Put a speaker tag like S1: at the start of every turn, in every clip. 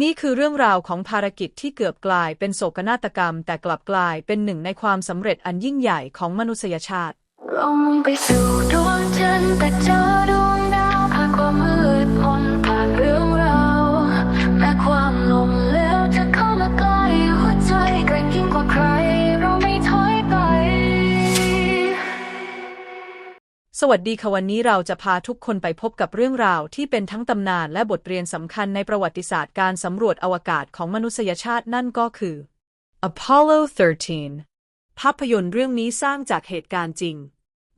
S1: นี่คือเรื่องราวของภารกิจที่เกือบกลายเป็นโศกนาฏกรรมแต่กลับกลายเป็นหนึ่งในความสำเร็จอันยิ่งใหญ่ของมนุษยชาติ
S2: ลงไปสู่ดวงจันทร์แต่เจอดวงดาวผ่านความมืดมนผ่านเรื่องราวแม้ความล้มเหลวจะเข้ามาใกล้หัวใจแกร่งยิ่งกว่าใครเราไม่ถอยไป
S1: สวัสดีค่ะวันนี้เราจะพาทุกคนไปพบกับเรื่องราวที่เป็นทั้งตำนานและบทเรียนสำคัญในประวัติศาสตร์การสำรวจอวกาศของมนุษยชาตินั่นก็คือ Apollo 13 ภาพยนตร์เรื่องนี้สร้างจากเหตุการณ์จริง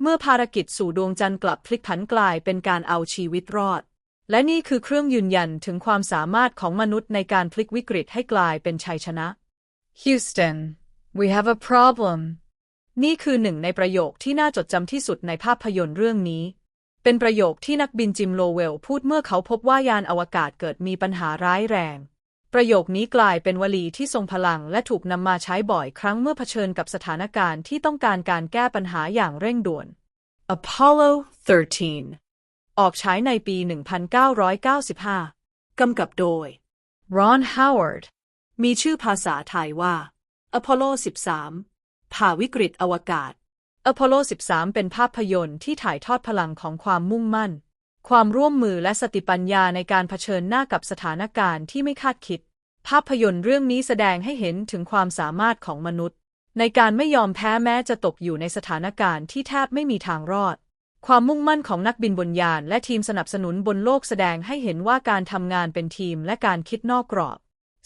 S1: เมื่อภารกิจสู่ดวงจันทร์กลับพลิกผันกลายเป็นการเอาชีวิตรอดและนี่คือเครื่องยืนยันถึงความสามารถของมนุษย์ในการพลิกวิกฤตให้กลายเป็นชัยชนะ Houston we have a problemนี่คือหนึ่งในประโยคที่น่าจดจำที่สุดในภาพยนตร์เรื่องนี้เป็นประโยคที่นักบินจิมโลเวลพูดเมื่อเขาพบว่ายานอวกาศเกิดมีปัญหาร้ายแรงประโยคนี้กลายเป็นวลีที่ทรงพลังและถูกนำมาใช้บ่อยครั้งเมื่อเผชิญกับสถานการณ์ที่ต้องการการแก้ปัญหาอย่างเร่งด่วน Apollo 13 ออกฉายในปี 1995 กำกับโดย Ron Howard มีชื่อภาษาไทยว่า Apollo 13 ผ่าวิกฤตอวกาศ Apollo 13 เป็นภาพยนตร์ที่ถ่ายทอดพลังของความมุ่งมั่นความร่วมมือและสติปัญญาในการเผชิญหน้ากับสถานการณ์ที่ไม่คาดคิดภาพยนตร์เรื่องนี้แสดงให้เห็นถึงความสามารถของมนุษย์ในการไม่ยอมแพ้แม้จะตกอยู่ในสถานการณ์ที่แทบไม่มีทางรอดความมุ่งมั่นของนักบินบนยานและทีมสนับสนุนบนโลกแสดงให้เห็นว่าการทำงานเป็นทีมและการคิดนอกกรอบ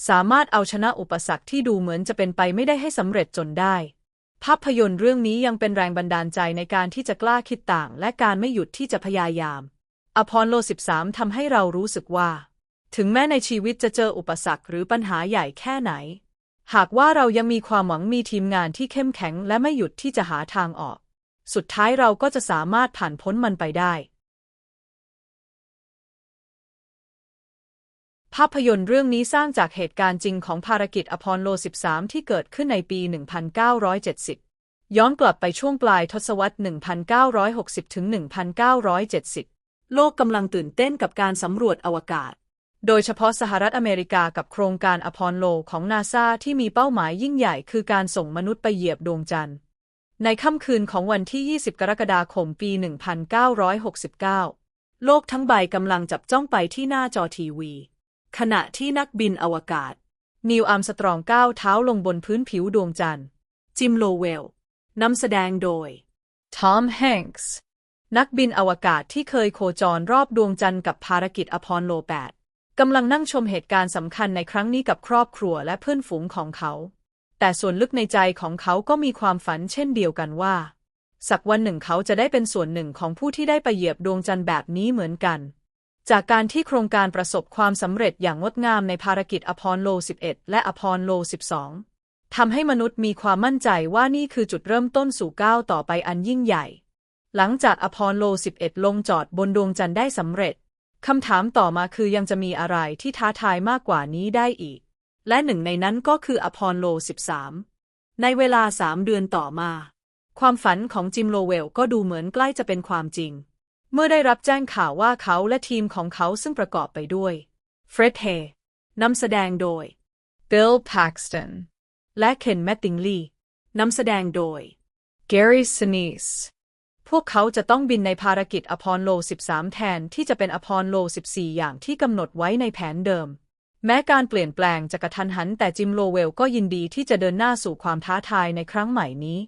S1: สามารถเอาชนะอุปสรรคที่ดูเหมือนจะเป็นไปไม่ได้ให้สำเร็จจนได้ภาพยนตร์เรื่องนี้ยังเป็นแรงบันดาลใจในการที่จะกล้าคิดต่างและการไม่หยุดที่จะพยายามอพอลโล 13 ทำให้เรารู้สึกว่าถึงแม้ในชีวิตจะเจออุปสรรคหรือปัญหาใหญ่แค่ไหนหากว่าเรายังมีความหวังมีทีมงานที่เข้มแข็งและไม่หยุดที่จะหาทางออกสุดท้ายเราก็จะสามารถผ่านพ้นมันไปได้ภาพยนตร์เรื่องนี้สร้างจากเหตุการณ์จริงของภารกิจอพอลโล 13 ที่เกิดขึ้นในปี 1970 ย้อนกลับไปช่วงปลายทศวรรษ 1960 ถึง 1970 โลกกำลังตื่นเต้นกับการสำรวจอวกาศโดยเฉพาะสหรัฐอเมริกากับโครงการอพอลโลของนาซาที่มีเป้าหมายยิ่งใหญ่คือการส่งมนุษย์ไปเหยียบดวงจันทร์ในค่ำคืนของวันที่ 20 กรกฎาคม ปี 1969 โลกทั้งใบกำลังจับจ้องไปที่หน้าจอทีวีขณะที่นักบินอวกาศนีล อาร์มสตรองก้าวเท้าลงบนพื้นผิวดวงจันทร์จิมโลเวลนำแสดงโดยทอม แฮงค์นักบินอวกาศที่เคยโคจรรอบดวงจันทร์กับภารกิจอพอลโล 8 กำลังนั่งชมเหตุการณ์สำคัญในครั้งนี้กับครอบครัวและเพื่อนฝูงของเขาแต่ส่วนลึกในใจของเขาก็มีความฝันเช่นเดียวกันว่าสักวันหนึ่งเขาจะได้เป็นส่วนหนึ่งของผู้ที่ได้ไปเหยียบดวงจันทร์แบบนี้เหมือนกันจากการที่โครงการประสบความสำเร็จอย่างงดงามในภารกิจอพอลโล 11 และอพอลโล 12 ทำให้มนุษย์มีความมั่นใจว่านี่คือจุดเริ่มต้นสู่ก้าวต่อไปอันยิ่งใหญ่หลังจากอพอลโล 11 ลงจอดบนดวงจันทร์ได้สำเร็จคำถามต่อมาคือยังจะมีอะไรที่ท้าทายมากกว่านี้ได้อีกและหนึ่งในนั้นก็คืออพอลโล 13 ในเวลา 3 เดือนต่อมาความฝันของจิมโลเวลก็ดูเหมือนใกล้จะเป็นความจริงเมื่อได้รับแจ้งข่าวว่าเขาและทีมของเขาซึ่งประกอบไปด้วยเฟร็ด เฮย์นำแสดงโดยบิล แพ็กสตันและเคน แมตติงลีย์นำแสดงโดยแกรี่ ซินีสพวกเขาจะต้องบินในภารกิจอพอลโล 13 แทนที่จะเป็นอพอลโล 14 อย่างที่กำหนดไว้ในแผนเดิมแม้การเปลี่ยนแปลงจะกระทันหันแต่จิมโลเวลก็ยินดีที่จะเดินหน้าสู่ความท้าทายในครั้งใหม่นี้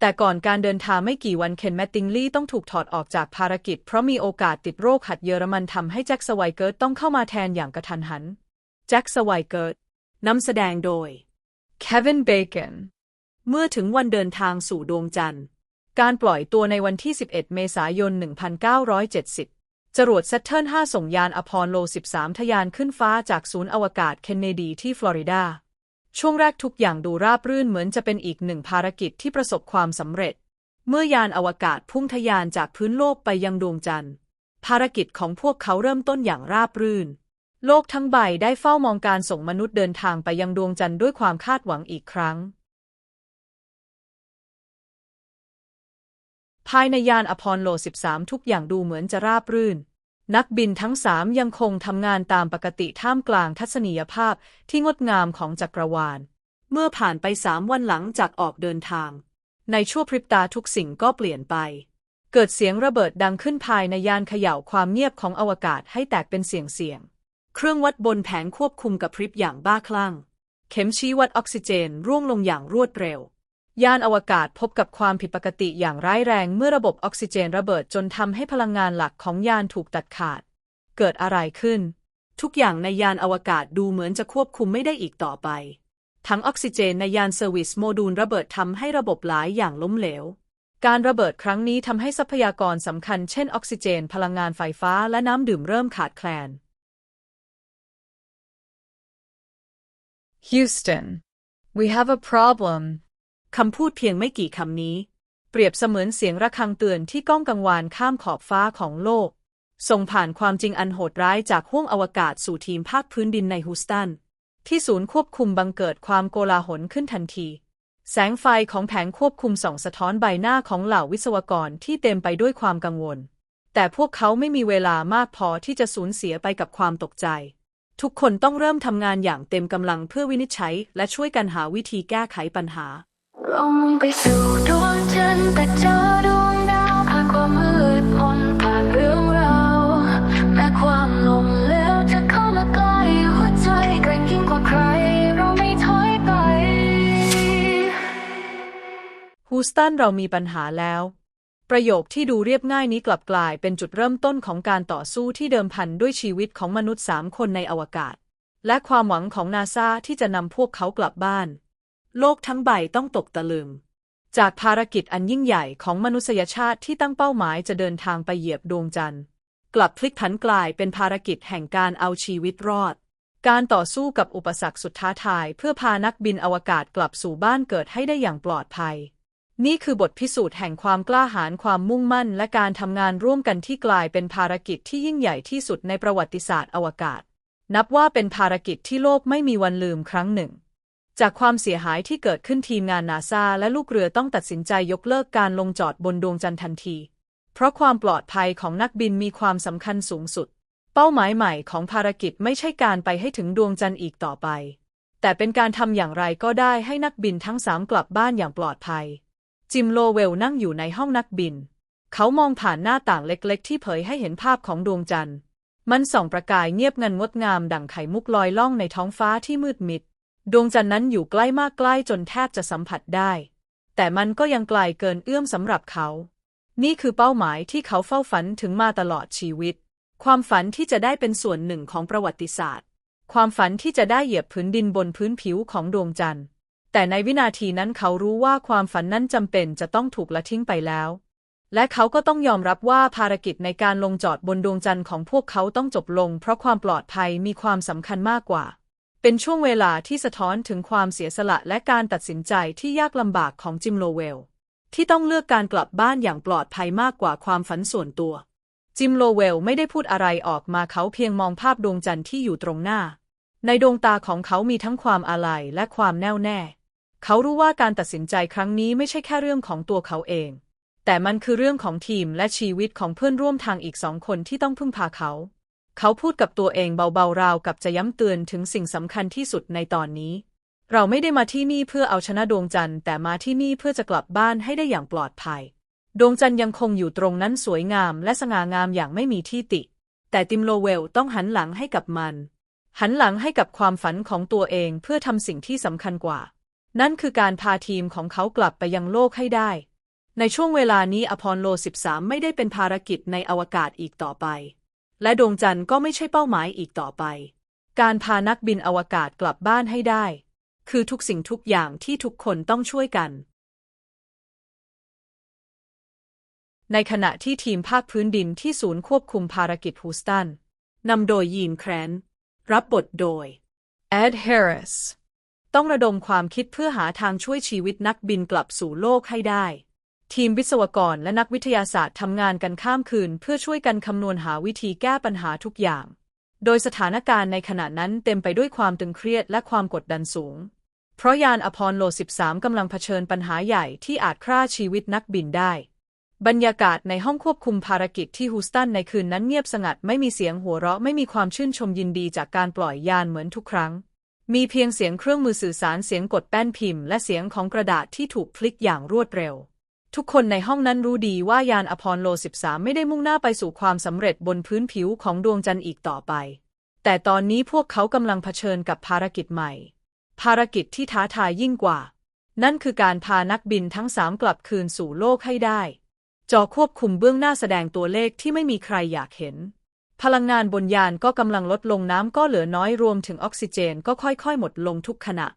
S1: แต่ก่อนการเดินทางไม่กี่วันเคน แมตติงลีย์ต้องถูกถอดออกจากภารกิจเพราะมีโอกาสติดโรคหัดเยอรมันทำให้แจ็ค สไวเกิร์ตต้องเข้ามาแทนอย่างกระทันหันแจ็ค สไวเกิร์ตนำแสดงโดยเควิน เบคอนเมื่อถึงวันเดินทางสู่ดวงจันทร์การปล่อยตัวในวันที่ 11 เมษายน 1970 จรวด Saturn 5 ส่งยานอพอลโล 13 ทะยานขึ้นฟ้าจากศูนย์อวกาศเคนเนดีที่ฟลอริดาช่วงแรกทุกอย่างดูราบรื่นเหมือนจะเป็นอีกหนึ่งภารกิจที่ประสบความสำเร็จเมื่อยานอวกาศพุ่งทะยานจากพื้นโลกไปยังดวงจันทร์ภารกิจของพวกเขาเริ่มต้นอย่างราบรื่นโลกทั้งใบได้เฝ้ามองการส่งมนุษย์เดินทางไปยังดวงจันทร์ด้วยความคาดหวังอีกครั้งภายในยานอพอลโล 13 ทุกอย่างดูเหมือนจะราบรื่น นักบินทั้งสามยังคงทำงานตามปกติท่ามกลางทัศนียภาพที่งดงามของจักรวาลเมื่อผ่านไป3 วันหลังจากออกเดินทางในชั่วพริบตาทุกสิ่งก็เปลี่ยนไปเกิดเสียงระเบิดดังขึ้นภายในยานเขย่าความเงียบของอวกาศให้แตกเป็นเสียงเครื่องวัดบนแผงควบคุมกระพริบอย่างบ้าคลั่งเข็มชี้วัดออกซิเจนร่วงลงอย่างรวดเร็วยานอวกาศพบกับความผิดปกติอย่างร้ายแรงเมื่อระบบออกซิเจนระเบิดจนทำให้พลังงานหลักของยานถูกตัดขาดเกิดอะไรขึ้นทุกอย่างในยานอวกาศดูเหมือนจะควบคุมไม่ได้อีกต่อไปถังออกซิเจนในยานเซอร์วิสโมดูลระเบิดทำให้ระบบหลายอย่างล้มเหลวการระเบิดครั้งนี้ทำให้ทรัพยากรสำคัญเช่นออกซิเจนพลังงานไฟฟ้าและน้ำดื่มเริ่มขาดแคลน
S3: Houston, we have a problem.
S1: คำพูดเพียงไม่กี่คำนี้เปรียบเสมือนเสียงระฆังเตือนที่ก้องกังวานข้ามขอบฟ้าของโลกส่งผ่านความจริงอันโหดร้ายจากห้วงอวกาศสู่ทีมภาคพื้นดินในฮูสตันที่ศูนย์ควบคุมบังเกิดความโกลาหลขึ้นทันทีแสงไฟของแผงควบคุมส่องสะท้อนใบหน้าของเหล่าวิศวกรที่เต็มไปด้วยความกังวลแต่พวกเขาไม่มีเวลามากพอที่จะสูญเสียไปกับความตกใจทุกคนต้องเริ่มทำงานอย่างเต็มกำลังเพื่อวินิจฉัยและช่วยกันหาวิธีแก้ไขปัญหา
S2: ลงไปสู่ดวงจันทร์แต่เจอดวงดาวผ่านความมืดมนผ่านเรื่องราวแม้ความล้มเหลวจะเข้ามาใกล้หัวใจแกร่งยิ่งกว่าใครเราไม่ถอยไป
S1: ฮูสตันเรามีปัญหาแล้วประโยคที่ดูเรียบง่ายนี้กลับกลายเป็นจุดเริ่มต้นของการต่อสู้ที่เดิมพันด้วยชีวิตของมนุษย์3 คนในอวกาศและความหวังของนาซาที่จะนำพวกเขากลับบ้านโลกทั้งใบต้องตกตะลึงจากภารกิจอันยิ่งใหญ่ของมนุษยชาติที่ตั้งเป้าหมายจะเดินทางไปเหยียบดวงจันทร์กลับพลิกผันกลายเป็นภารกิจแห่งการเอาชีวิตรอดการต่อสู้กับอุปสรรคสุดท้าทายเพื่อพานักบินอวกาศกลับสู่บ้านเกิดให้ได้อย่างปลอดภัยนี่คือบทพิสูจน์แห่งความกล้าหาญความมุ่งมั่นและการทำงานร่วมกันที่กลายเป็นภารกิจที่ยิ่งใหญ่ที่สุดในประวัติศาสตร์อวกาศนับว่าเป็นภารกิจที่โลกไม่มีวันลืมครั้งหนึ่งจากความเสียหายที่เกิดขึ้นทีมงานนาซาและลูกเรือต้องตัดสินใจยกเลิกการลงจอดบนดวงจันทร์ทันทีเพราะความปลอดภัยของนักบินมีความสำคัญสูงสุดเป้าหมายใหม่ของภารกิจไม่ใช่การไปให้ถึงดวงจันทร์อีกต่อไปแต่เป็นการทำอย่างไรก็ได้ให้นักบินทั้ง3กลับบ้านอย่างปลอดภัยจิมโลเวลนั่งอยู่ในห้องนักบินเขามองผ่านหน้าต่างเล็กๆที่เผยให้เห็นภาพของดวงจันทร์มันส่องประกายเงียบงันงดงามดั่งไข่มุกลอยล่องในท้องฟ้าที่มืดมิดดวงจันทร์นั้นอยู่ใกล้มากใกล้จนแทบจะสัมผัสได้แต่มันก็ยังไกลเกินเอื้อมสำหรับเขานี่คือเป้าหมายที่เขาเฝ้าฝันถึงมาตลอดชีวิตความฝันที่จะได้เป็นส่วนหนึ่งของประวัติศาสตร์ความฝันที่จะได้เหยียบพื้นดินบนพื้นผิวของดวงจันทร์แต่ในวินาทีนั้นเขารู้ว่าความฝันนั้นจำเป็นจะต้องถูกละทิ้งไปแล้วและเขาก็ต้องยอมรับว่าภารกิจในการลงจอดบนดวงจันทร์ของพวกเขาต้องจบลงเพราะความปลอดภัยมีความสำคัญมากกว่าเป็นช่วงเวลาที่สะท้อนถึงความเสียสละและการตัดสินใจที่ยากลำบากของจิมโลเวลที่ต้องเลือกการกลับบ้านอย่างปลอดภัยมากกว่าความฝันส่วนตัวจิมโลเวลไม่ได้พูดอะไรออกมาเขาเพียงมองภาพดวงจันทร์ที่อยู่ตรงหน้าในดวงตาของเขามีทั้งความอาลัยและความแน่วแน่เขารู้ว่าการตัดสินใจครั้งนี้ไม่ใช่แค่เรื่องของตัวเขาเองแต่มันคือเรื่องของทีมและชีวิตของเพื่อนร่วมทางอีก2 คนที่ต้องพึ่งพาเขาพูดกับตัวเองเบาๆราวกับจะย้ำเตือนถึงสิ่งสำคัญที่สุดในตอนนี้เราไม่ได้มาที่นี่เพื่อเอาชนะดวงจันทร์แต่มาที่นี่เพื่อจะกลับบ้านให้ได้อย่างปลอดภัยดวงจันทร์ยังคงอยู่ตรงนั้นสวยงามและสง่างามอย่างไม่มีที่ติแต่จิมโลเวลต้องหันหลังให้กับมันหันหลังให้กับความฝันของตัวเองเพื่อทำสิ่งที่สำคัญกว่านั่นคือการพาทีมของเขากลับไปยังโลกให้ได้ในช่วงเวลานี้อพอลโล 13ไม่ได้เป็นภารกิจในอวกาศอีกต่อไปและดวงจันทร์ก็ไม่ใช่เป้าหมายอีกต่อไปการพานักบินอวกาศกลับบ้านให้ได้คือทุกสิ่งทุกอย่างที่ทุกคนต้องช่วยกันในขณะที่ทีมภาคพื้นดินที่ศูนย์ควบคุมภารกิจฮูสตันนำโดยยีนแครนรับบทโดย
S3: Ed Harris
S1: ต้องระดมความคิดเพื่อหาทางช่วยชีวิตนักบินกลับสู่โลกให้ได้ทีมวิศวกรและนักวิทยาศาสตร์ทำงานกันข้ามคืนเพื่อช่วยกันคำนวณหาวิธีแก้ปัญหาทุกอย่างโดยสถานการณ์ในขณะนั้นเต็มไปด้วยความตึงเครียดและความกดดันสูงเพราะยานอพอลโล 13กำลังเผชิญปัญหาใหญ่ที่อาจฆ่าชีวิตนักบินได้ บรรยากาศในห้องควบคุมภารกิจที่ฮูสตันในคืนนั้นเงียบสงัดไม่มีเสียงหัวเราะไม่มีความชื่นชมยินดีจากการปล่อยยานเหมือนทุกครั้งมีเพียงเสียงเครื่องมือสื่อสารเสียงกดแป้นพิมพ์และเสียงของกระดาษที่ถูกพลิกอย่างรวดเร็วทุกคนในห้องนั้นรู้ดีว่ายานอพอลโล 13 ไม่ได้มุ่งหน้าไปสู่ความสำเร็จบนพื้นผิวของดวงจันทร์อีกต่อไปแต่ตอนนี้พวกเขากำลังเผชิญกับภารกิจใหม่ภารกิจที่ท้าทายยิ่งกว่านั่นคือการพานักบินทั้ง3กลับคืนสู่โลกให้ได้จอควบคุมเบื้องหน้าแสดงตัวเลขที่ไม่มีใครอยากเห็นพลังงานบนยานก็กำลังลดลงน้ำก็เหลือน้อยรวมถึงออกซิเจนก็ค่อยๆหมดลงทุกขณะ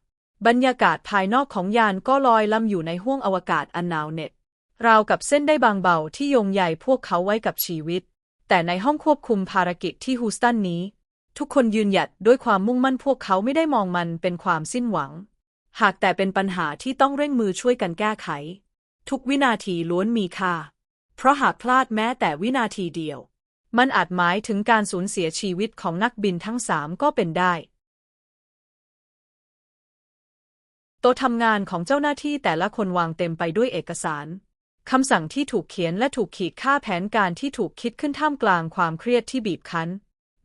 S1: บรรยากาศภายนอกของยานก็ลอยล่ำอยู่ในห้วงอวกาศอันหนาวเหน็บราวกับเส้นได้บางเบาที่โยงใยพวกเขาไว้กับชีวิตแต่ในห้องควบคุมภารกิจที่ฮูสตันนี้ทุกคนยืนหยัดด้วยความมุ่งมั่นพวกเขาไม่ได้มองมันเป็นความสิ้นหวังหากแต่เป็นปัญหาที่ต้องเร่งมือช่วยกันแก้ไขทุกวินาทีล้วนมีค่าเพราะหากพลาดแม้แต่วินาทีเดียวมันอาจหมายถึงการสูญเสียชีวิตของนักบินทั้ง3ก็เป็นได้โต๊ะทำงานของเจ้าหน้าที่แต่ละคนวางเต็มไปด้วยเอกสารคำสั่งที่ถูกเขียนและถูกขีดค่าแผนการที่ถูกคิดขึ้นท่ามกลางความเครียดที่บีบคั้น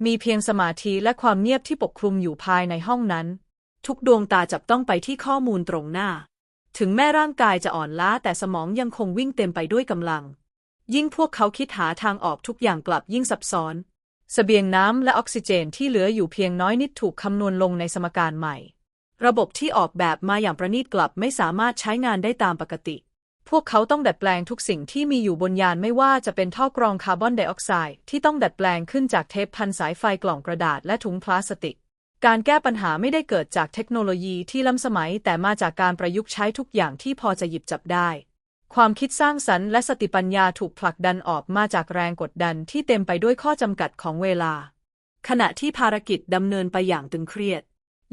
S1: มีเพียงสมาธิและความเงียบที่ปกคลุมอยู่ภายในห้องนั้นทุกดวงตาจับต้องไปที่ข้อมูลตรงหน้าถึงแม้ร่างกายจะอ่อนล้าแต่สมองยังคงวิ่งเต็มไปด้วยกำลังยิ่งพวกเขาคิดหาทางออกทุกอย่างกลับยิ่งซับซ้อนเสบียงน้ำและออกซิเจนที่เหลืออยู่เพียงน้อยนิดถูกคำนวณลงในสมการใหม่ระบบที่ออกแบบมาอย่างประณีตกลับไม่สามารถใช้งานได้ตามปกติพวกเขาต้องดัดแปลงทุกสิ่งที่มีอยู่บนยานไม่ว่าจะเป็นท่อกรองคาร์บอนไดออกไซด์ที่ต้องดัดแปลงขึ้นจากเทปพันสายไฟกล่องกระดาษและถุงพลาสติกการแก้ปัญหาไม่ได้เกิดจากเทคโนโลยีที่ล้ำสมัยแต่มาจากการประยุกต์ใช้ทุกอย่างที่พอจะหยิบจับได้ความคิดสร้างสรรค์และสติปัญญาถูกผลักดันออกมาจากแรงกดดันที่เต็มไปด้วยข้อจำกัดของเวลาขณะที่ภารกิจดำเนินไปอย่างตึงเครียด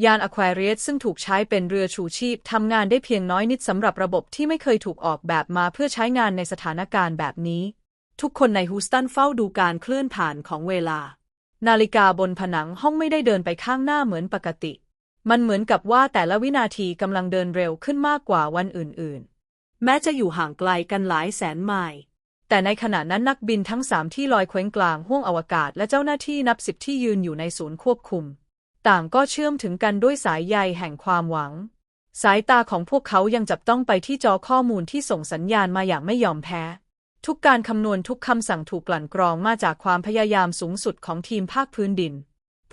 S1: ยาน Aquarius ซึ่งถูกใช้เป็นเรือชูชีพทำงานได้เพียงน้อยนิดสำหรับระบบที่ไม่เคยถูกออกแบบมาเพื่อใช้งานในสถานการณ์แบบนี้ทุกคนในฮูสตันเฝ้าดูการเคลื่อนผ่านของเวลานาฬิกาบนผนังห้องไม่ได้เดินไปข้างหน้าเหมือนปกติมันเหมือนกับว่าแต่ละวินาทีกำลังเดินเร็วขึ้นมากกว่าวันอื่นๆแม้จะอยู่ห่างไกลกันหลายแสนไมล์แต่ในขณะนั้นนักบินทั้ง3ที่ลอยเคว้งกลางห้วงอวกาศและเจ้าหน้าที่นับ10ที่ยืนอยู่ในศูนย์ควบคุมต่างก็เชื่อมถึงกันด้วยสายใยแห่งความหวังสายตาของพวกเขายังจับต้องไปที่จอข้อมูลที่ส่งสัญญาณมาอย่างไม่ยอมแพ้ทุกการคำนวณทุกคำสั่งถูกกลั่นกรองมาจากความพยายามสูงสุดของทีมภาคพื้นดิน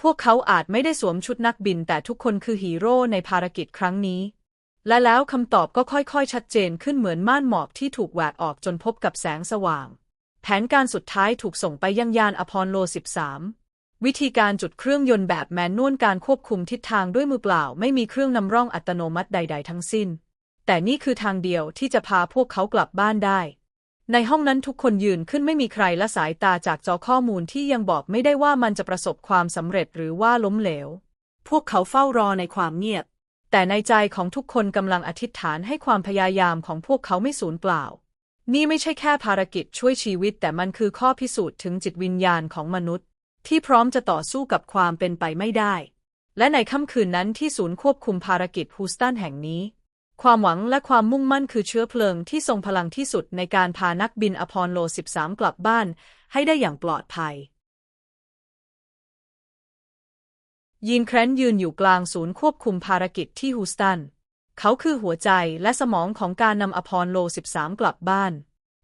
S1: พวกเขาอาจไม่ได้สวมชุดนักบินแต่ทุกคนคือฮีโร่ในภารกิจครั้งนี้และแล้วคำตอบก็ค่อยๆชัดเจนขึ้นเหมือนม่านหมอกที่ถูกแหวกออกจนพบกับแสงสว่างแผนการสุดท้ายถูกส่งไปยังยานอพอลโล 13วิธีการจุดเครื่องยนต์แบบแมนนวลการควบคุมทิศทางด้วยมือเปล่าไม่มีเครื่องนำร่องอัตโนมัติใดๆทั้งสิ้นแต่นี่คือทางเดียวที่จะพาพวกเขากลับบ้านได้ในห้องนั้นทุกคนยืนขึ้นไม่มีใครละสายตาจากจอข้อมูลที่ยังบอกไม่ได้ว่ามันจะประสบความสำเร็จหรือว่าล้มเหลวพวกเขาเฝ้ารอในความเงียบแต่ในใจของทุกคนกำลังอธิษฐานให้ความพยายามของพวกเขาไม่สูญเปล่านี่ไม่ใช่แค่ภารกิจช่วยชีวิตแต่มันคือข้อพิสูจน์ถึงจิตวิญญาณของมนุษย์ที่พร้อมจะต่อสู้กับความเป็นไปไม่ได้และในค่ำคืนนั้นที่ศูนย์ควบคุมภารกิจฮูสตันแห่งนี้ความหวังและความมุ่งมั่นคือเชื้อเพลิงที่ทรงพลังที่สุดในการพานักบินอพอลโล 13 กลับบ้านให้ได้อย่างปลอดภัยยีนแครนยืนอยู่กลางศูนย์ควบคุมภารกิจที่ฮูสตันเขาคือหัวใจและสมองของการนำอพอลโล 13 กลับบ้าน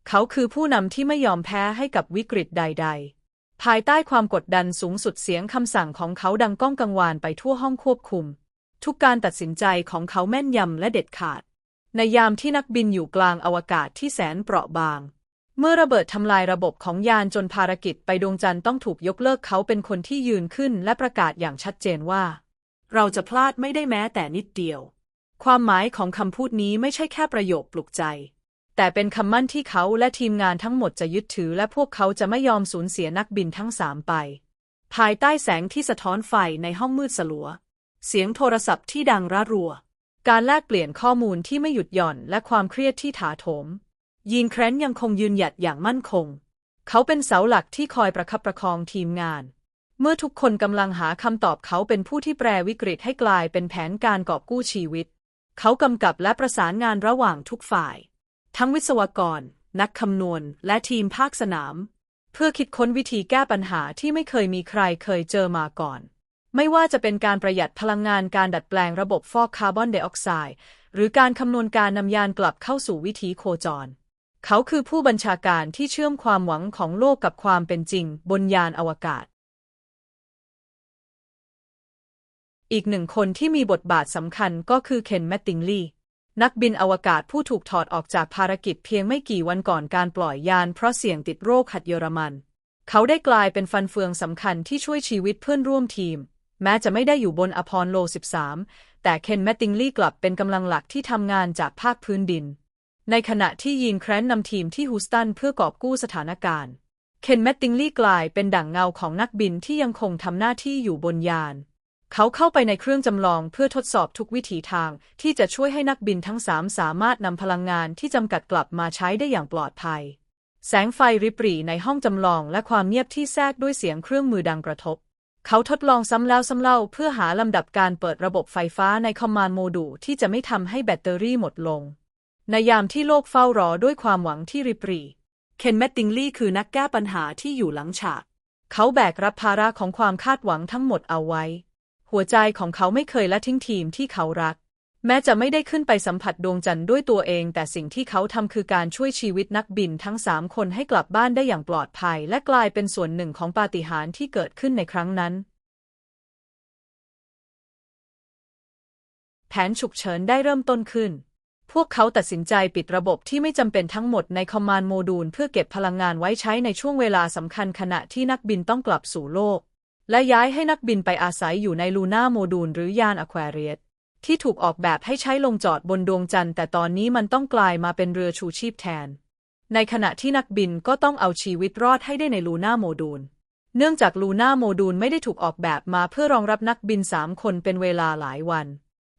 S1: เขาคือผู้นำที่ไม่ยอมแพ้ให้กับวิกฤตใดๆภายใต้ความกดดันสูงสุดเสียงคำสั่งของเขาดังก้องกังวานไปทั่วห้องควบคุมทุกการตัดสินใจของเขาแม่นยำและเด็ดขาดในยามที่นักบินอยู่กลางอวกาศที่แสนเปราะบางเมื่อระเบิดทำลายระบบของยานจนภารกิจไปดวงจันทร์ต้องถูกยกเลิกเขาเป็นคนที่ยืนขึ้นและประกาศอย่างชัดเจนว่าเราจะพลาดไม่ได้แม้แต่นิดเดียวความหมายของคำพูดนี้ไม่ใช่แค่ประโยคปลุกใจแต่เป็นคำมั่นที่เขาและทีมงานทั้งหมดจะยึดถือและพวกเขาจะไม่ยอมสูญเสียนักบินทั้ง3ไปภายใต้แสงที่สะท้อนไฟในห้องมืดสลัวเสียงโทรศัพท์ที่ดังระรัวการแลกเปลี่ยนข้อมูลที่ไม่หยุดหย่อนและความเครียดที่ถาโถมยีนแครนยังคงยืนหยัดอย่างมั่นคงเขาเป็นเสาหลักที่คอยประคับประคองทีมงานเมื่อทุกคนกำลังหาคำตอบเขาเป็นผู้ที่แปลวิกฤตให้กลายเป็นแผนการกอบกู้ชีวิตเขากำกับและประสานงานระหว่างทุกฝ่ายทั้งวิศวกร นักคำนวณและทีมภาคสนามเพื่อคิดค้นวิธีแก้ปัญหาที่ไม่เคยมีใครเคยเจอมาก่อนไม่ว่าจะเป็นการประหยัดพลังงานการดัดแปลงระบบฟอกคาร์บอนไดออกไซด์หรือการคำนวณการนำยานกลับเข้าสู่วิถีโคจรเขาคือผู้บัญชาการที่เชื่อมความหวังของโลกกับความเป็นจริงบนยานอวกาศอีกหนึ่งคนที่มีบทบาทสำคัญก็คือเคนแมตติงลีย์นักบินอวกาศผู้ถูกถอดออกจากภารกิจเพียงไม่กี่วันก่อนการปล่อยยานเพราะเสี่ยงติดโรคหัดเยอรมันเขาได้กลายเป็นฟันเฟืองสำคัญที่ช่วยชีวิตเพื่อนร่วมทีมแม้จะไม่ได้อยู่บนอพอลโล 13 แต่เคนแมตติงลีย์กลับเป็นกำลังหลักที่ทำงานจากภาคพื้นดินในขณะที่ยีนแครนนำทีมที่ฮูสตันเพื่อกอบกู้สถานการณ์เคนแมตติงลีย์กลายเป็นดั่งเงาของนักบินที่ยังคงทำหน้าที่อยู่บนยานเขาเข้าไปในเครื่องจำลองเพื่อทดสอบทุกวิถีทางที่จะช่วยให้นักบินทั้งสามสามารถนำพลังงานที่จำกัดกลับมาใช้ได้อย่างปลอดภัยแสงไฟริบหรี่ในห้องจำลองและความเงียบที่แทรกด้วยเสียงเครื่องมือดังกระทบเขาทดลองซ้ำแล้วซ้ำเล่าเพื่อหาลำดับการเปิดระบบไฟฟ้าในคอมมานด์โมดูลที่จะไม่ทำให้แบตเตอรี่หมดลงในยามที่โลกเฝ้ารอด้วยความหวังที่ริบหรี่เคนแมตติงลีย์คือนักแก้ปัญหาที่อยู่หลังฉากเขาแบกรับภาระของความคาดหวังทั้งหมดเอาไว้หัวใจของเขาไม่เคยละทิ้งทีมที่เขารักแม้จะไม่ได้ขึ้นไปสัมผัสดวงจันทร์ด้วยตัวเองแต่สิ่งที่เขาทำคือการช่วยชีวิตนักบินทั้ง3 คนให้กลับบ้านได้อย่างปลอดภัยและกลายเป็นส่วนหนึ่งของปาฏิหาริย์ที่เกิดขึ้นในครั้งนั้นแผนฉุกเฉินได้เริ่มต้นขึ้นพวกเขาตัดสินใจปิดระบบที่ไม่จำเป็นทั้งหมดในคอมมานด์โมดูลเพื่อเก็บพลังงานไว้ใช้ในช่วงเวลาสำคัญขณะที่นักบินต้องกลับสู่โลกและย้ายให้นักบินไปอาศัยอยู่ในลูน่าโมดูลหรือยานอควาเรียสที่ถูกออกแบบให้ใช้ลงจอดบนดวงจันทร์แต่ตอนนี้มันต้องกลายมาเป็นเรือชูชีพแทนในขณะที่นักบินก็ต้องเอาชีวิตรอดให้ได้ในลูน่าโมดูลเนื่องจากลูน่าโมดูลไม่ได้ถูกออกแบบมาเพื่อรองรับนักบิน3 คนเป็นเวลาหลายวัน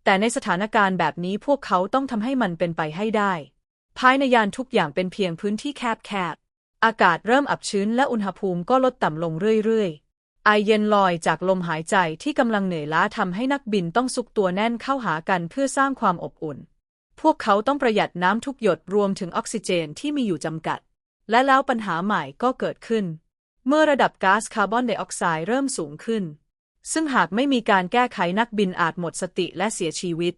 S1: แต่ในสถานการณ์แบบนี้พวกเขาต้องทำให้มันเป็นไปให้ได้ภายในยานทุกอย่างเป็นเพียงพื้นที่แคบๆอากาศเริ่มอับชื้นและอุณหภูมิก็ลดต่ำลงเรื่อยๆไอเย็นลอยจากลมหายใจที่กำลังเหนื่อยล้าทำให้นักบินต้องซุกตัวแน่นเข้าหากันเพื่อสร้างความอบอุ่นพวกเขาต้องประหยัดน้ำทุกหยดรวมถึงออกซิเจนที่มีอยู่จำกัดและแล้วปัญหาใหม่ก็เกิดขึ้นเมื่อระดับก๊าซคาร์บอนไดออกไซด์เริ่มสูงขึ้นซึ่งหากไม่มีการแก้ไขนักบินอาจหมดสติและเสียชีวิต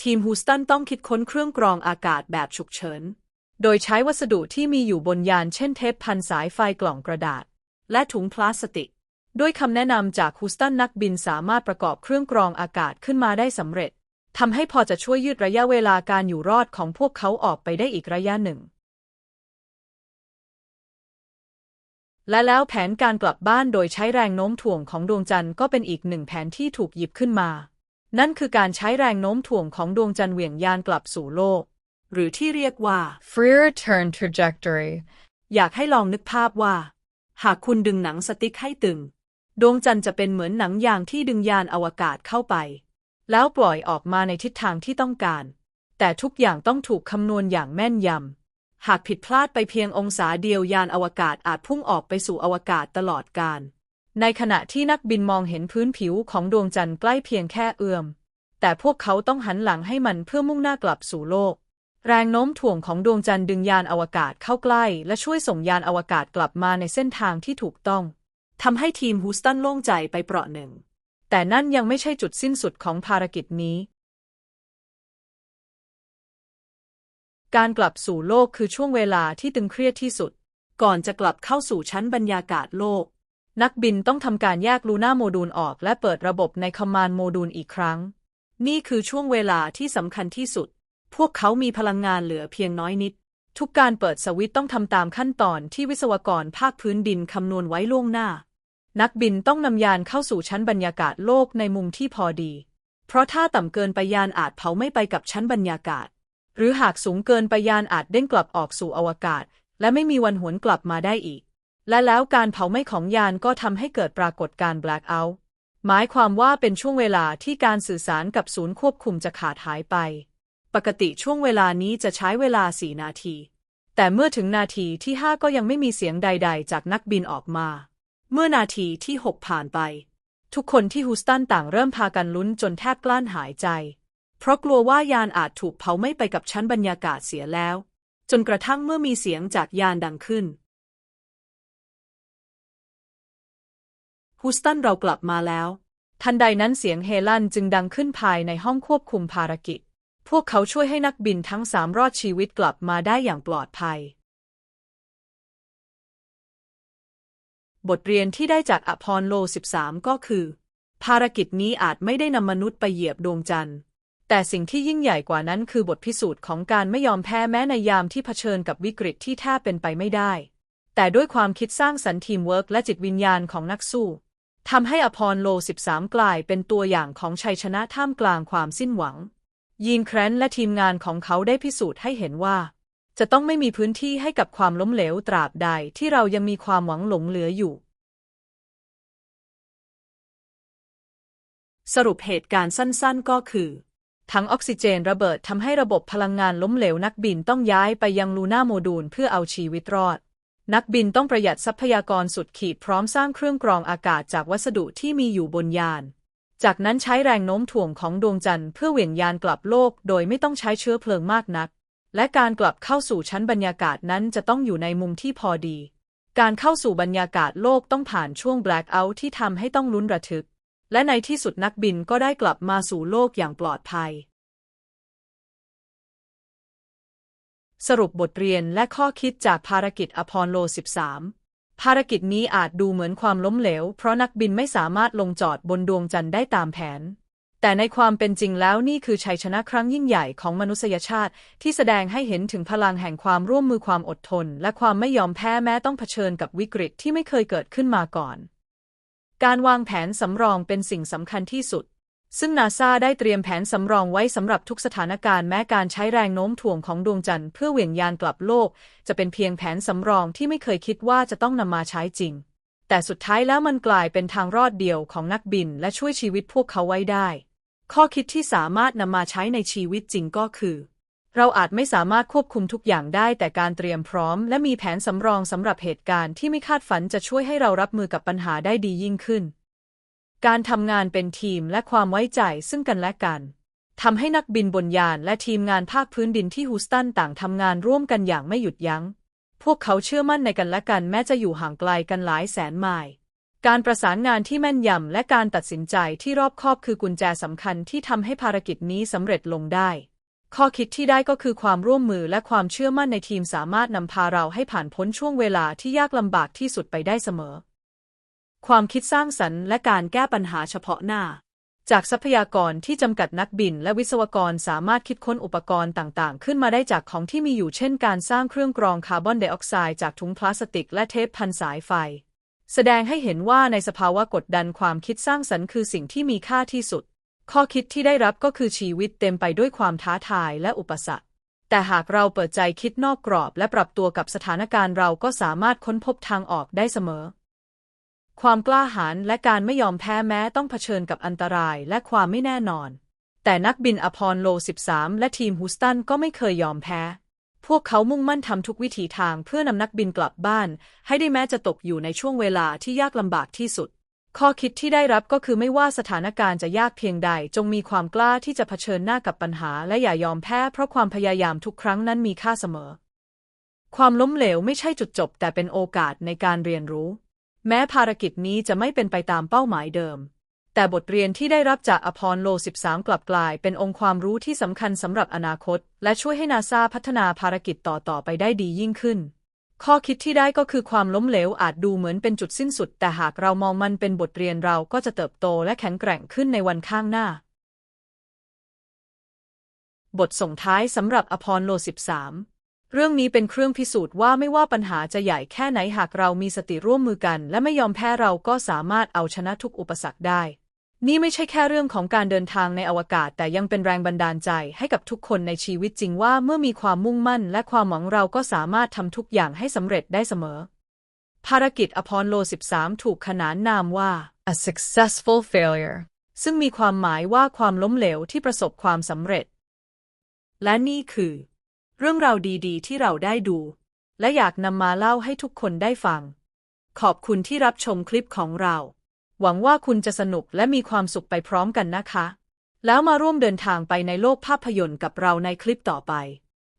S1: ทีมฮูสตันต้องคิดค้นเครื่องกรองอากาศแบบฉุกเฉินโดยใช้วัสดุที่มีอยู่บนยานเช่นเทปพันสายไฟกล่องกระดาษและถุงพลาสติกด้วยคำแนะนำจากฮูสตันนักบินสามารถประกอบเครื่องกรองอากาศขึ้นมาได้สำเร็จทำให้พอจะช่วยยืดระยะเวลาการอยู่รอดของพวกเขาออกไปได้อีกระยะหนึ่งและแล้วแผนการกลับบ้านโดยใช้แรงโน้มถ่วงของดวงจันทร์ก็เป็นอีกหนึ่งแผนที่ถูกหยิบขึ้นมานั่นคือการใช้แรงโน้มถ่วงของดวงจันทร์เหวี่ยงยานกลับสู่โลกหรือที่เรียกว่า
S3: Free return trajectory
S1: อยากให้ลองนึกภาพว่าหากคุณดึงหนังสติ๊กให้ตึงดวงจันทร์จะเป็นเหมือนหนังยางที่ดึงยานอวกาศเข้าไปแล้วปล่อยออกมาในทิศทางที่ต้องการแต่ทุกอย่างต้องถูกคำนวณอย่างแม่นยำหากผิดพลาดไปเพียงองศาเดียวยานอวกาศอาจพุ่งออกไปสู่อวกาศตลอดกาลในขณะที่นักบินมองเห็นพื้นผิวของดวงจันทร์ใกล้เพียงแค่เอื้อมแต่พวกเขาต้องหันหลังให้มันเพื่อมุ่งหน้ากลับสู่โลกแรงโน้มถ่วงของดวงจันทร์ดึงยานอวกาศเข้าใกล้และช่วยส่งยานอวกาศกลับมาในเส้นทางที่ถูกต้องทำให้ทีมฮูสตันโล่งใจไปเปราะหนึ่งแต่นั่นยังไม่ใช่จุดสิ้นสุดของภารกิจนี้การกลับสู่โลกคือช่วงเวลาที่ตึงเครียดที่สุดก่อนจะกลับเข้าสู่ชั้นบรรยากาศโลกนักบินต้องทำการแยกลูน่าโมดูลออกและเปิดระบบในคอมมานด์โมดูลอีกครั้งนี่คือช่วงเวลาที่สำคัญที่สุดพวกเขามีพลังงานเหลือเพียงน้อยนิดทุกการเปิดสวิตช์ต้องทำตามขั้นตอนที่วิศวกรภาคพื้นดินคำนวณไว้ล่วงหน้านักบินต้องนำยานเข้าสู่ชั้นบรรยากาศโลกในมุมที่พอดีเพราะถ้าต่ำเกินไปยานอาจเผาไม่ไปกับชั้นบรรยากาศหรือหากสูงเกินไปยานอาจเด้งกลับออกสู่อวกาศและไม่มีวันหวนกลับมาได้อีกและแล้วการเผาไหม้ของยานก็ทำให้เกิดปรากฏการณ์ blackout หมายความว่าเป็นช่วงเวลาที่การสื่อสารกับศูนย์ควบคุมจะขาดหายไปปกติช่วงเวลานี้จะใช้เวลา4 นาทีแต่เมื่อถึงนาทีที่5ก็ยังไม่มีเสียงใดๆจากนักบินออกมาเมื่อนาทีที่6ผ่านไปทุกคนที่ฮูสตันต่างเริ่มพากันลุ้นจนแทบกลั้นหายใจเพราะกลัวว่ายานอาจถูกเผาไหม้ไปกับชั้นบรรยากาศเสียแล้ว จนกระทั่งเมื่อมีเสียงจากยานดังขึ้นฮูสตันเรากลับมาแล้วทันใดนั้นเสียงเฮลั่นจึงดังขึ้นภายในห้องควบคุมภารกิจพวกเขาช่วยให้นักบินทั้ง3รอดชีวิตกลับมาได้อย่างปลอดภัยบทเรียนที่ได้จากอพอลโล 13 ก็คือภารกิจนี้อาจไม่ได้นำมนุษย์ไปเหยียบดวงจันทร์แต่สิ่งที่ยิ่งใหญ่กว่านั้นคือบทพิสูจน์ของการไม่ยอมแพ้แม้ในยามที่เผชิญกับวิกฤตที่แทบเป็นไปไม่ได้แต่ด้วยความคิดสร้างสรรค์ทีมเวิร์กและจิตวิญญาณของนักสู้ทำให้อพอลโล 13 กลายเป็นตัวอย่างของชัยชนะท่ามกลางความสิ้นหวังยีนแครนและทีมงานของเขาได้พิสูจน์ให้เห็นว่าจะต้องไม่มีพื้นที่ให้กับความล้มเหลวตราบใดที่เรายังมีความหวังหลงเหลืออยู่สรุปเหตุการณ์สั้นๆก็คือถังออกซิเจนระเบิดทำให้ระบบพลังงานล้มเหลวนักบินต้องย้ายไปยังลูน่าโมดูลเพื่อเอาชีวิตรอดนักบินต้องประหยัดทรัพยากรสุดขีดพร้อมสร้างเครื่องกรองอากาศจากวัสดุที่มีอยู่บนยานจากนั้นใช้แรงโน้มถ่วงของดวงจันทร์เพื่อเหวี่ยงยานกลับโลกโดยไม่ต้องใช้เชื้อเพลิงมากนักและการกลับเข้าสู่ชั้นบรรยากาศนั้นจะต้องอยู่ในมุมที่พอดีการเข้าสู่บรรยากาศโลกต้องผ่านช่วงแบล็คเอาท์ที่ทำให้ต้องลุ้นระทึกและในที่สุดนักบินก็ได้กลับมาสู่โลกอย่างปลอดภัยสรุปบทเรียนและข้อคิดจากภารกิจอพอลโล 13 ภารกิจนี้อาจดูเหมือนความล้มเหลวเพราะนักบินไม่สามารถลงจอดบนดวงจันทร์ได้ตามแผนแต่ในความเป็นจริงแล้วนี่คือชัยชนะครั้งยิ่งใหญ่ของมนุษยชาติที่แสดงให้เห็นถึงพลังแห่งความร่วมมือความอดทนและความไม่ยอมแพ้แม้ต้องเผชิญกับวิกฤตที่ไม่เคยเกิดขึ้นมาก่อนการวางแผนสำรองเป็นสิ่งสำคัญที่สุดซึ่งนาซาได้เตรียมแผนสำรองไว้สำหรับทุกสถานการณ์แม้การใช้แรงโน้มถ่วงของดวงจันทร์เพื่อเหวี่ยงยานกลับโลกจะเป็นเพียงแผนสำรองที่ไม่เคยคิดว่าจะต้องนำมาใช้จริงแต่สุดท้ายแล้วมันกลายเป็นทางรอดเดียวของนักบินและช่วยชีวิตพวกเขาไว้ได้ข้อคิดที่สามารถนำมาใช้ในชีวิตจริงก็คือเราอาจไม่สามารถควบคุมทุกอย่างได้แต่การเตรียมพร้อมและมีแผนสำรองสำหรับเหตุการณ์ที่ไม่คาดฝันจะช่วยให้เรารับมือกับปัญหาได้ดียิ่งขึ้นการทำงานเป็นทีมและความไว้ใจซึ่งกันและกันทำให้นักบินบนยานและทีมงานภาคพื้นดินที่ฮูสตันต่างทำงานร่วมกันอย่างไม่หยุดยั้งพวกเขาเชื่อมั่นในกันและกันแม้จะอยู่ห่างไกลกันหลายแสนไมล์การประสานงานที่แม่นยำและการตัดสินใจที่รอบคอบคือกุญแจสำคัญที่ทำให้ภารกิจนี้สำเร็จลงได้ข้อคิดที่ได้ก็คือความร่วมมือและความเชื่อมั่นในทีมสามารถนำพาเราให้ผ่านพ้นช่วงเวลาที่ยากลำบากที่สุดไปได้เสมอความคิดสร้างสรรค์และการแก้ปัญหาเฉพาะหน้าจากทรัพยากรที่จำกัดนักบินและวิศวกรสามารถคิดค้นอุปกรณ์ต่างๆขึ้นมาได้จากของที่มีอยู่เช่นการสร้างเครื่องกรองคาร์บอนไดออกไซด์จากถุงพลาสติกและเทปพันสายไฟแสดงให้เห็นว่าในสภาวะกดดันความคิดสร้างสรรค์คือสิ่งที่มีค่าที่สุดข้อคิดที่ได้รับก็คือชีวิตเต็มไปด้วยความท้าทายและอุปสรรคแต่หากเราเปิดใจคิดนอกกรอบและปรับตัวกับสถานการณ์เราก็สามารถค้นพบทางออกได้เสมอความกล้าหาญและการไม่ยอมแพ้แม้ต้องเผชิญกับอันตรายและความไม่แน่นอนแต่นักบินอพอลโล 13 และทีมฮูสตันก็ไม่เคยยอมแพ้พวกเขามุ่งมั่นทำทุกวิถีทางเพื่อนำนักบินกลับบ้านให้ได้แม้จะตกอยู่ในช่วงเวลาที่ยากลำบากที่สุดข้อคิดที่ได้รับก็คือไม่ว่าสถานการณ์จะยากเพียงใดจงมีความกล้าที่จะเผชิญหน้ากับปัญหาและอย่ายอมแพ้เพราะความพยายามทุกครั้งนั้นมีค่าเสมอความล้มเหลวไม่ใช่จุดจบแต่เป็นโอกาสในการเรียนรู้แม้ภารกิจนี้จะไม่เป็นไปตามเป้าหมายเดิมแต่บทเรียนที่ได้รับจากอพอลโล 13 กลับกลายเป็นองค์ความรู้ที่สำคัญสำหรับอนาคตและช่วยให้นาซาพัฒนาภารกิจต่อไปได้ดียิ่งขึ้นข้อคิดที่ได้ก็คือความล้มเหลวอาจดูเหมือนเป็นจุดสิ้นสุดแต่หากเรามองมันเป็นบทเรียนเราก็จะเติบโตและแข็งแกร่งขึ้นในวันข้างหน้าบทส่งท้ายสำหรับอพอลโล 13 เรื่องนี้เป็นเครื่องพิสูจน์ว่าไม่ว่าปัญหาจะใหญ่แค่ไหนหากเรามีสติร่วมมือกันและไม่ยอมแพ้เราก็สามารถเอาชนะทุกอุปสรรคได้นี่ไม่ใช่แค่เรื่องของการเดินทางในอวกาศแต่ยังเป็นแรงบันดาลใจให้กับทุกคนในชีวิตจริงว่าเมื่อมีความมุ่งมั่นและความหวังเราก็สามารถทำทุกอย่างให้สำเร็จได้เสมอภารกิจอพอลโล 13 ถูกขนานนามว่า
S3: A successful failure
S1: ซึ่งมีความหมายว่าความล้มเหลวที่ประสบความสำเร็จและนี่คือเรื่องราวดีๆที่เราได้ดูและอยากนำมาเล่าให้ทุกคนได้ฟังขอบคุณที่รับชมคลิปของเราหวังว่าคุณจะสนุกและมีความสุขไปพร้อมกันนะคะแล้วมาร่วมเดินทางไปในโลกภาพยนตร์กับเราในคลิปต่อไป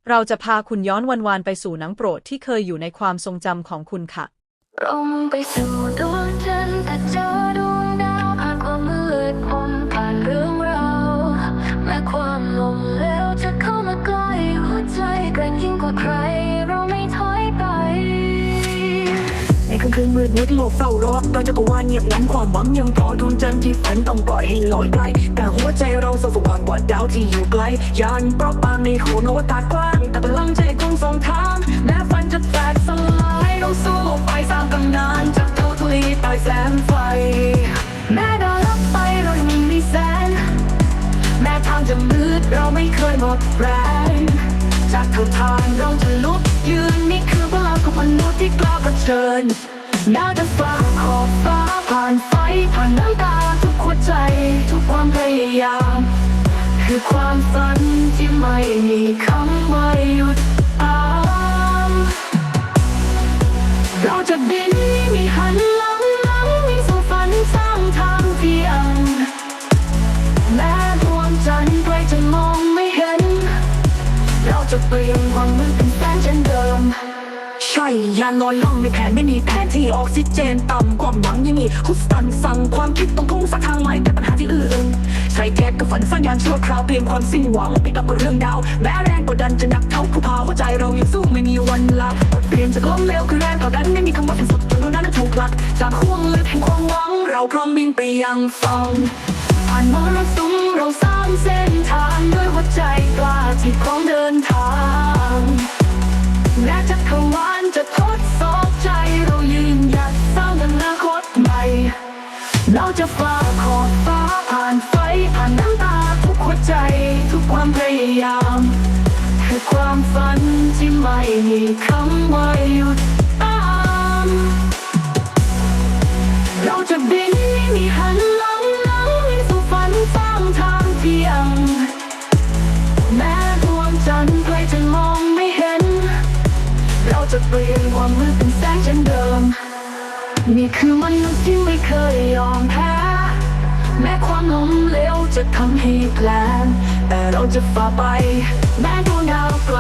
S1: เราจะพาคุณย้อนวันๆไปสู่หนังโปรดที่เคยอยู่ในความทรงจำของคุณค่ะ
S2: เรามุ่งไปสู่ดวงจันทร์แต่เจอดวงดาวผ่านความมืดมนผ่านเรื่องราวแม้ความล้มเหลวจะเข้ามาใกล้หัวใจแกร่งยิ่งกว่าใครเราไม่ถอยไป
S4: ในค่ำคืนมืดมิดโลกเฝ้ารอตอนจักรวาลเงียบงันความหวังยังรอดวงจันทร์ที่ฝันต้องปล่อยให้ลอยไปแต่หัวใจเราสว่างกว่าดาวที่อยู่ไกลยานเปราะบางในหัวอวตารกว้างแต่พลังใจคงส่งทางแม้ฝันจะแตกสลายเราสู้โลกไปสร้างตำนานจากเท่าทะเลใต้แสงไฟแม้ดาวลับไปเรายังมีแสงแม้ทางจะมืดเราไม่เคยหมดแรงจากเท่าทางเราจะลุกยืนนี่คือพลังของมนุษย์ที่กล้าเผชิญแม้จะฝ่าขอบฟ้าผ่านไฟผ่านน้ำตาทุกหัวใจทุกความพยายามคือความฝันที่ไม่มีคำว่าหยุดเราจะบินไม่หันหลังมีสู่ฝันสร้างทางเพียงแม้ดวงจันทร์ไกลจะมองไม่เห็นเราจะเปลี่ยนความมืดเป็นแสงเช่นเดิมใช่ยานลอยล่องในแผนไม่มีแผนที่ออกซิเจนต่ำความหวังยังมีฮุสตันสั่งความคิดต้องทุ่งสักทางใหม่แต่ปัญหาที่อื่นใช้แก๊สกับฝันสร้างยานชั่วคราวเตรียมความสิ้นหวังไปกับเรื่องดาวแม้แรงกดดันจะหนักเท่าภูเขาหัวใจเรายังสู้ไม่มีวันหลับเปลี่ยนจากล้มเหลวคือแรงต่อดันไม่มีคำว่าเป็นสุดจนวันนั้นถูกผลักจากห่วงลึกแห่งความหวังเราพร้อมบินไปยังฝั่งผ่านมรสุมเราสร้างเส้นทางด้วยหัวใจกล้าที่พร้อมเดินทางแม้จักรวาลจะทดสอบใจเรายืนหยัดสร้างอนาคตใหม่เราจะฝ่าขอบฟ้าผ่านไฟผ่านน้ำตาทุกหัวใจทุกความพยายามคือความฝันที่ไม่มีคำว่าหยุดเราจะบินไม่มีหันหลังมีสู่ฝันสร้างทางเพียงแม้ดวงจันทร์ไกลจะมองไม่เห็นเราจะเปลี่ยนความมืดเป็นแสงเช่นเดิมนี่คือมนุษย์ที่ไม่เคยยอมแพ้แม้ความล้มเหลวจะทำให้แกลงแต่เราจะฝ่าไปแม้ดวงดาวไกล